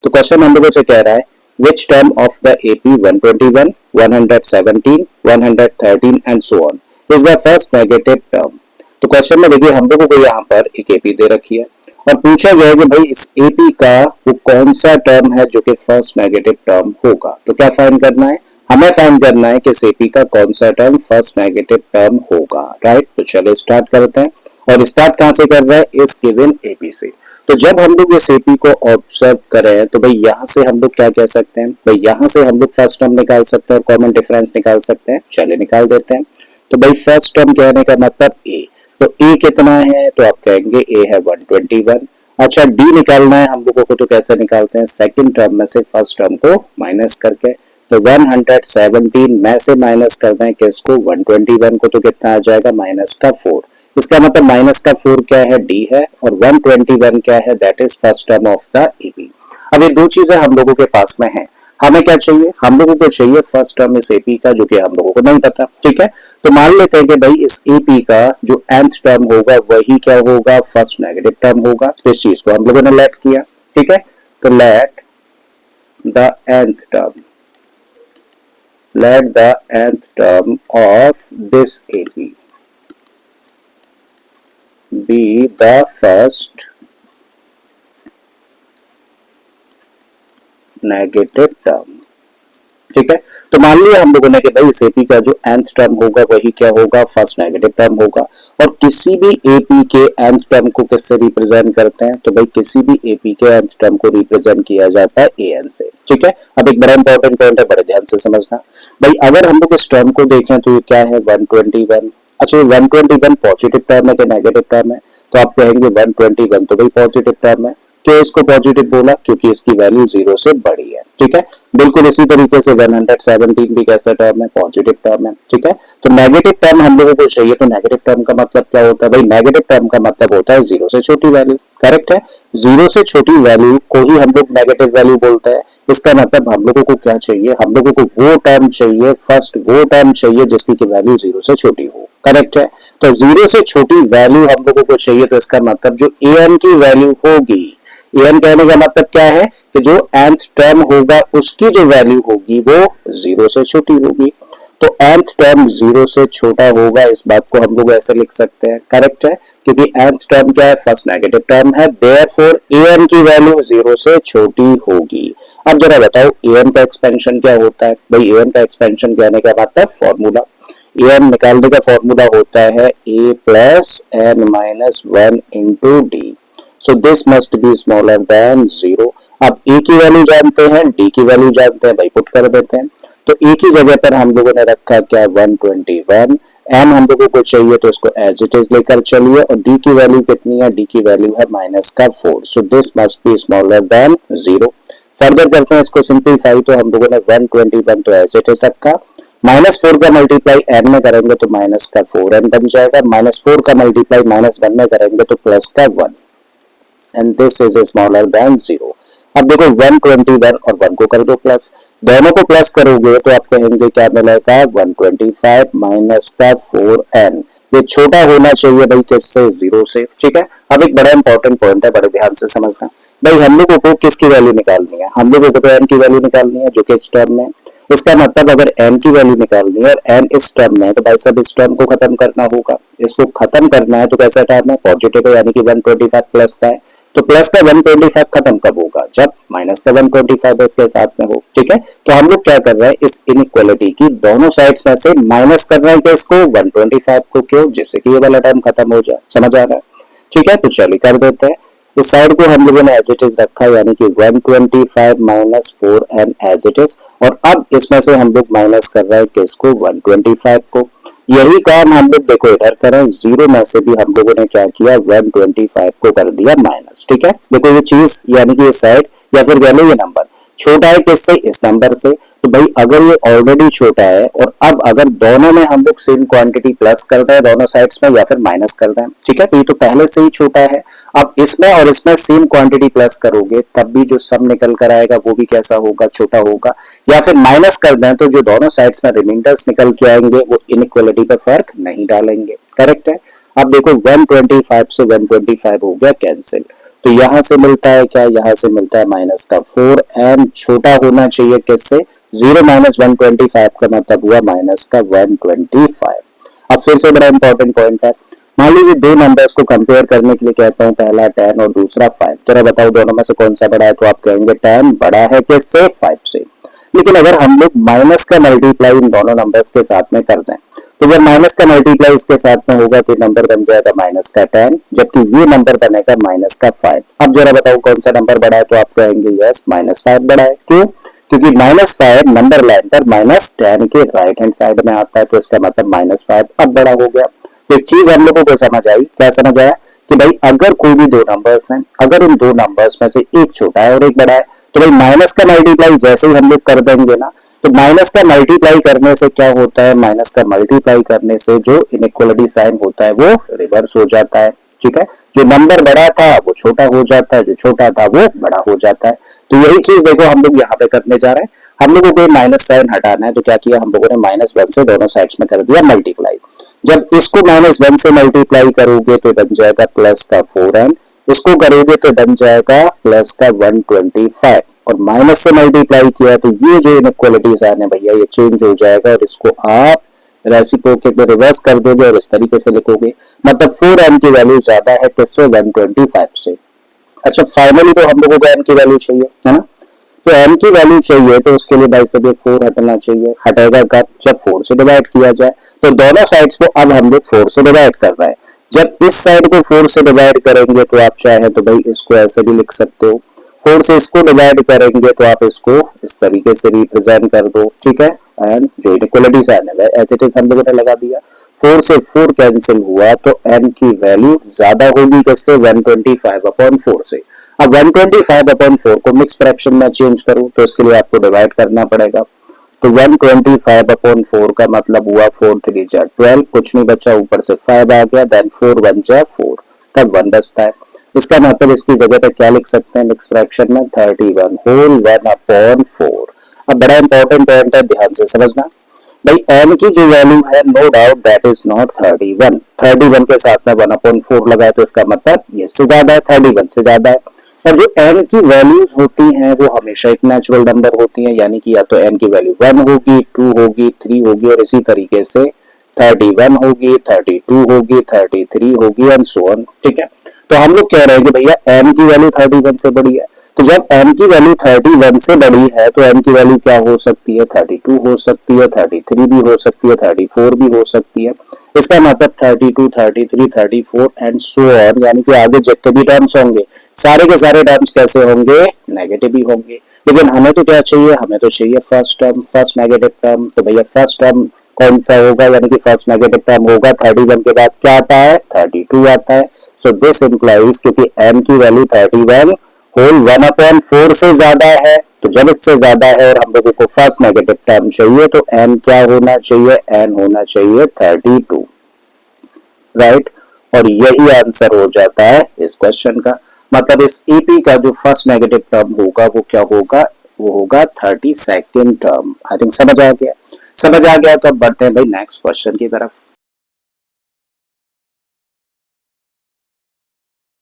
तो क्वेश्चन हम लोगों से कह रहा है which term of the AP 121, 117, 113 and so on is the first negative term. तो क्वेश्चन में देखिए हम लोगों को यहाँ पर एक एपी दे रखी है और पूछा गया है कि भाई इस एपी का वो कौन सा टर्म है जो कि फर्स्ट नेगेटिव टर्म होगा। तो क्या फाइंड करना है, हमें फाइंड करना है कि इस एपी का कौन सा टर्म फर्स्ट नेगेटिव टर्म होगा, राइट। तो चलो स्टार्ट करते हैं और स्टार्ट कहां से कर रहे हैं, इस गिवन एपी से। तो जब हम लोग इस एपी को ऑब्जर्व करें तो भाई यहाँ से हम लोग क्या कह सकते हैं, भाई यहाँ से हम लोग फर्स्ट टर्म निकाल सकते हैं और कॉमन डिफरेंस निकाल सकते हैं। चलिए निकाल देते हैं। तो भाई फर्स्ट टर्म कहने का मतलब ए, तो ए कितना है, तो आप कहेंगे ए है 121। अच्छा डी निकालना है हम लोगों को, तो कैसे निकालते हैं, सेकंड टर्म में से फर्स्ट टर्म को माइनस करके। तो 117 में से माइनस करते हैं किसको, 121 को, तो कितना आ जाएगा माइनस का 4। इसका मतलब माइनस का 4 क्या है, डी है, और 121 क्या है, that is first term of the AP. अब ये दो चीजें हम लोगों के पास में है, हमें क्या चाहिए, हम लोगों को चाहिए फर्स्ट टर्म इस एपी का जो कि हम लोगों को नहीं पता, ठीक है। तो मान लेते हैं कि भाई इस एपी का जो nth टर्म होगा वही क्या होगा, फर्स्ट नेगेटिव टर्म होगा। तो इस चीज को हम लोगों ने लेट किया, ठीक है। तो let the nth term, let the nth term of this AP be the first negative term, ठीक है। तो मान लिया हम लोगों ने कि भाई इस एपी का जो nth टर्म होगा वही क्या होगा, फर्स्ट नेगेटिव टर्म होगा। और किसी भी एपी के nth टर्म को किससे रिप्रेजेंट करते हैं, तो भाई किसी भी एपी के nth टर्म को रिप्रेजेंट किया जाता है an से, ठीक है। अब एक बड़ा इंपॉर्टेंट पॉइंट है, बड़े ध्यान से समझना। भाई अगर हम लोग इस टर्म को देखें तो ये क्या है 121। अच्छा 121 पॉजिटिव टर्म है कि नेगेटिव टर्म है, तो आप कहेंगे 121 तो भाई पॉजिटिव टर्म है। क्यों इसको पॉजिटिव बोला, क्योंकि इसकी वैल्यू 0 से बड़ी है, ठीक है। बिल्कुल इसी तरीके से 117 भी कैसा टर्म है, पॉजिटिव टर्म है, ठीक है। तो नेगेटिव टर्म हम लोगों को चाहिए, तो नेगेटिव टर्म का मतलब क्या होता है, भाई नेगेटिव टर्म का मतलब होता है 0 से छोटी वैल्यू, करेक्ट है। 0 से छोटी वैल्यू को ही हम लोग नेगेटिव वैल्यू बोलते हैं। इसका मतलब हम लोगों को क्या चाहिए, हम लोगों को वो टर्म चाहिए, फर्स्ट वो टर्म चाहिए जिसकी की वैल्यू 0 से छोटी हो, करेक्ट है। तो 0 से छोटी वैल्यू हम लोगों को चाहिए, तो इसका मतलब जो an की वैल्यू होगी, an कहने का मतलब क्या है कि जो nth टर्म होगा उसकी जो वैल्यू होगी वो 0 से छोटी होगी। तो nth टर्म 0 से छोटा होगा, इस बात को हम लोग ऐसे लिख सकते हैं, करेक्ट है, क्योंकि nth टर्म क्या है, फर्स्ट नेगेटिव टर्म है, देयरफॉर an की वैल्यू 0 से छोटी होगी। अब जरा बताओ an का एक्सपेंशन क्या होता है, भाई an का एक्सपेंशन कहने का मतलब फॉर्मूला, an निकालने का फॉर्मूला होता है a plus n minus 1 into D. So this must be smaller than 0। अब a की वैल्यू जानते हैं, d की वैल्यू जानते हैं, भाई पुट कर देते हैं। तो a की जगह पर हम लोगों ने रखा क्या 121, m हम लोगों को चाहिए तो इसको एज इट इज लेकर चलिए, और d की वैल्यू कितनी है, d की वैल्यू है माइनस का 4। So this must be smaller than 0। Further करते हैं इसको सिंपलीफाई, तो हम लोगों ने 121 तो एज इट इज रखा, माइनस 4 का मल्टीप्लाई n में करेंगे तो माइनस का 4n बन जाएगा, माइनस 4 का मल्टीप्लाई माइनस 1 में करेंगे तो प्लस का 1, and this is smaller than 0। अब देखो 121 और 1 को कर दो प्लस, दोनों को प्लस करोगे तो आप कहेंगे क्या मिलेगा 125 माइनस का 4n। ये छोटा होना चाहिए भाई किससे, 0 से, ठीक है। अब एक बड़ा इंपॉर्टेंट पॉइंट है, बड़े ध्यान से समझना। भाई हम लोगों को किसकी वैल्यू निकालनी है, हम लोगों को तो n की वैल्यू निकालनी है जो कि इस टर्म में। इसका मतलब अगर n की वैल्यू निकालनी है और n इस टर्म में है, तो भाई सब इस टर्म को खत्म करना होगा। इसको खत्म करना है तो कैसा टर्म है, पॉजिटिव है, यानी कि 125 प्लस का है। तो प्लस का 125 खत्म कब होगा, जब माइनस का 125 इसके साथ में हो, ठीक है। तो हम लोग क्या कर रहे हैं, इस इनइक्वालिटी की दोनों साइड्स में से माइनस कर रहे हैं कि इसको 125 को, क्यों, जिससे कि ये वाला टर्म खत्म हो जाए, समझ आ रहा है, ठीक है। तो चलिए कर देते हैं। इस साइड को हम लोगों ने एज इट इज रखा, यानी कि 125 minus 4n as it is, और अब इसमें से हम लोग माइनस कर रहे हैं किसको, 125 को। यही काम हम लोग देखो इधर करें, 0 में से भी हम लोगों ने क्या किया, 125 को कर दिया माइनस, ठीक है। देखो ये चीज यानी कि ये साइड या फिर कह लो ये नंबर छोटा है किससे, इस नंबर से। तो भाई अगर ये ऑलरेडी छोटा है और अब अगर दोनों में हम लोग सेम क्वांटिटी प्लस कर दें दोनों साइड्स में या फिर माइनस कर दें, ठीक है, तो ये तो पहले से ही छोटा है। अब इसमें और इसमें सेम क्वांटिटी प्लस करोगे तब भी जो सम निकल कर आएगा वो भी कैसा होगा, छोटा होगा। या फिर माइनस कर दें तो जो दोनों साइड्स में रिमाइंडर्स निकल के आएंगे वो इनइक्वालिटी पर फर्क नहीं डालेंगे, करेक्ट है। अब देखो 125 से 125 हो गया कैंसिल, तो यहाँ से मिलता है क्या, यहाँ से मिलता है माइनस का 4, एन छोटा होना चाहिए किससे, 0 माइनस 125 का मतलब हुआ माइनस का 125। अब फिर से बड़ा इंपॉर्टेंट पॉइंट है, मान लीजिए दो नंबर्स को कंपेयर करने के लिए कहता हूँ, पहला 10 और दूसरा 5, जरा बताओ दोनों में से कौन सा बड़ा है, तो आप कहेंगे 10 बड़ा है किससे, 5 से। लेकिन अगर हम लोग माइनस का मल्टीप्लाई इन दोनों नंबर्स के साथ में कर दें, तो जब माइनस का मल्टीप्लाई इसके साथ में होगा तो नंबर बन जाएगा माइनस का 10, जबकि ये नंबर बनेगा माइनस का 5। अब जरा बताओ कौन सा नंबर बड़ा है, तो आप कहेंगे यस माइनस 5 बड़ा है। क्यों, क्योंकि माइनस 5 नंबर लाइन पर माइनस 10 के राइट हैंड साइड में आता है, तो इसका मतलब माइनस 5 अब बड़ा हो गया। तो एक चीज हम लोगों को समझ आई, क्या समझ आया कि भाई अगर कोई भी दो नंबर्स हैं, अगर उन दो नंबर्स में से एक छोटा है और एक बड़ा है, तो भाई माइनस का मल्टीप्लाई जैसे ही हम लोग कर देंगे ना, तो माइनस का मल्टीप्लाई करने से क्या होता है, माइनस का मल्टीप्लाई करने से जो इनइक्वालिटी साइन होता है वो रिवर्स हो जाता है। ठीक है, जो नंबर बड़ा था वो छोटा हो जाता है, जो छोटा था वो बड़ा हो जाता है। तो यही चीज देखो हम लोग यहाँ पे करने जा रहे हैं। हम लोगों को माइनस साइन हटाना है, तो क्या किया हम लोगों ने, -1 से दोनों साइड्स में कर दिया मल्टीप्लाई। जब इसको -1 से मल्टीप्लाई करोगे तो बन जाएगा प्लस का 4n, इसको करोगे तो बन जाएगा प्लस का 125, और माइनस से मल्टीप्लाई किया तो ये जो इनइक्वालिटीज आने भैया ये चेंज हो जाएगा, और इसको आप रेसिप्रोकेट में रिवर्स कर दोगे और इस तरीके से लिखोगे, मतलब 4n की वैल्यू ज्यादा है किससे, 125 से। अच्छा फाइनली तो हम लोगों को n की वैल्यू चाहिए है ना, तो n की वैल्यू चाहिए तो उसके लिए भाई सभी 4 हटना चाहिए। हटेगा कब, जब 4 से डिवाइड किया जाए। तो दोनों साइड्स को अब हम लोग 4 से डिवाइड कर रहे हैं। जब इस साइड को 4 से डिवाइड करेंगे तो आप चाहे तो भाई इसको ऐसे भी लिख सकते हो, 4 से इसको डिवाइड करेंगे तो आप इसको इस तरीके से रिप्रेजेंट कर दो। ठीक है, एंड जो इनइक्वालिटी साइन है एज इट इज हम लोगों ने लगा दिया। 4 से 4 कैंसिल हुआ तो n की वैल्यू ज्यादा होगी किससे, 125/4 से। अब 125/4 को मिक्स फ्रैक्शन में चेंज करूं तो इसके लिए आपको डिवाइड करना पड़ेगा। तो 125/4 का मतलब हुआ 4 3 जा 12, कुछ नहीं बचा, ऊपर से 5 आ गया, देन 4 1 जा 4, तब 1 बचता है। इसका मतलब इसकी जगह पे क्या लिख सकते हैं मिक्स फ्रैक्शन में, 31 होल 1/4। अब बड़ा इंपॉर्टेंट पॉइंट है, ध्यान से समझना भाई, n की जो वैल्यू है no doubt that is not 31। 31 के साथ में 1/4 लगाए तो इसका मतलब ये इससे ज्यादा है, 31 से ज्यादा है। और जो n की वैल्यूज होती हैं वो हमेशा एक नेचुरल नंबर होती हैं, यानी कि या तो n की वैल्यू 1 होगी, 2 होगी, 3 होगी, और इसी तरीके से 31 होगी, 32 होगी, 33 होगी एंड सो ऑन। ठीक है, तो हम लोग कह रहे हैं कि भैया n की वैल्यू 31 से बड़ी है, तो जब n की वैल्यू 31 से बड़ी है तो n की वैल्यू क्या हो सकती है, 32 हो सकती है, 33 भी हो सकती है, 34 भी हो सकती है। इसका मतलब 32, 33, 34 एंड सो ऑन, यानी कि आगे जितने भी टर्म्स होंगे सारे के सारे टर्म्स कैसे होंगे, नेगेटिव ही होंगे। लेकिन हमें तो क्या चाहिए, हमें तो चाहिए first term, first negative term. तो भैया फर्स्ट टर्म कौन सा होगा, यानी कि फर्स्ट नेगेटिव टर्म होगा 31 के बाद क्या आता है, 32 आता है। सो दिस इंप्लाइज क्योंकि n की वैल्यू 31 होल 1/4 से ज्यादा है, तो जब इससे ज्यादा है और हम लोगों को फर्स्ट नेगेटिव टर्म चाहिए तो n क्या होना चाहिए, n होना चाहिए 32, राइट। और यही आंसर हो जाता है इस क्वेश्चन का। मतलब इस EP का जो फर्स्ट नेगेटिव टर्म होगा वो क्या होगा, वो होगा 32nd टर्म। आई थिंक समझ आ गया, समझ आ गया। तो अब बढ़ते हैं भाई नेक्स्ट क्वेश्चन की तरफ।